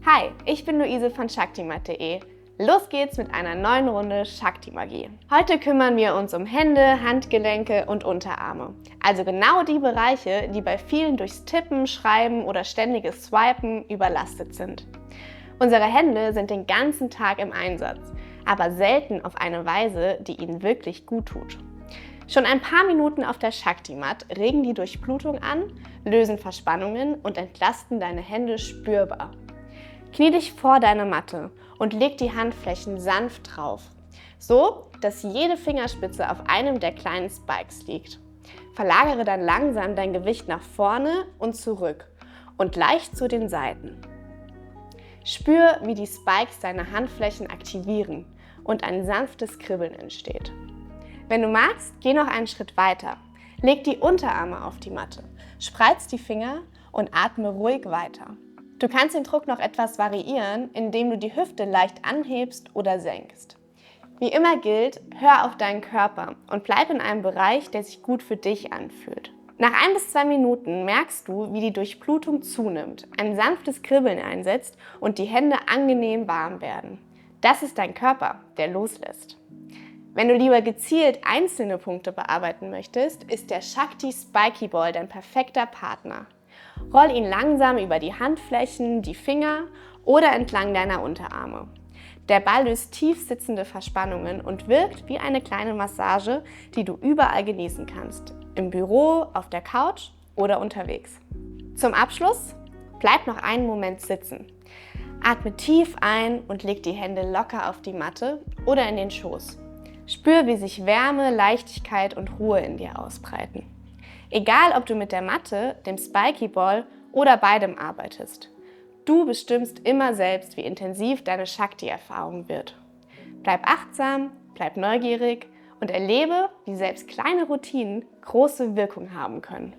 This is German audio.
Hi, ich bin Luise von Shaktimat.de. Los geht's mit einer neuen Runde Shakti-Magie. Heute kümmern wir uns um Hände, Handgelenke und Unterarme. Also genau die Bereiche, die bei vielen durchs Tippen, Schreiben oder ständiges Swipen überlastet sind. Unsere Hände sind den ganzen Tag im Einsatz, aber selten auf eine Weise, die ihnen wirklich gut tut. Schon ein paar Minuten auf der Shakti-Mat regen die Durchblutung an, lösen Verspannungen und entlasten deine Hände spürbar. Knie dich vor deine Matte und leg die Handflächen sanft drauf, so dass jede Fingerspitze auf einem der kleinen Spikes liegt. Verlagere dann langsam dein Gewicht nach vorne und zurück und leicht zu den Seiten. Spür, wie die Spikes deine Handflächen aktivieren und ein sanftes Kribbeln entsteht. Wenn du magst, geh noch einen Schritt weiter. Leg die Unterarme auf die Matte, spreiz die Finger und atme ruhig weiter. Du kannst den Druck noch etwas variieren, indem du die Hüfte leicht anhebst oder senkst. Wie immer gilt, hör auf deinen Körper und bleib in einem Bereich, der sich gut für dich anfühlt. Nach 1 bis 2 Minuten merkst du, wie die Durchblutung zunimmt, ein sanftes Kribbeln einsetzt und die Hände angenehm warm werden. Das ist dein Körper, der loslässt. Wenn du lieber gezielt einzelne Punkte bearbeiten möchtest, ist der Shakti Spiky Ball dein perfekter Partner. Roll ihn langsam über die Handflächen, die Finger oder entlang deiner Unterarme. Der Ball löst tief sitzende Verspannungen und wirkt wie eine kleine Massage, die du überall genießen kannst. Im Büro, auf der Couch oder unterwegs. Zum Abschluss, bleib noch einen Moment sitzen. Atme tief ein und leg die Hände locker auf die Matte oder in den Schoß. Spür, wie sich Wärme, Leichtigkeit und Ruhe in dir ausbreiten. Egal, ob du mit der Matte, dem Spiky Ball oder beidem arbeitest. Du bestimmst immer selbst, wie intensiv deine Shakti-Erfahrung wird. Bleib achtsam, bleib neugierig und erlebe, wie selbst kleine Routinen große Wirkung haben können.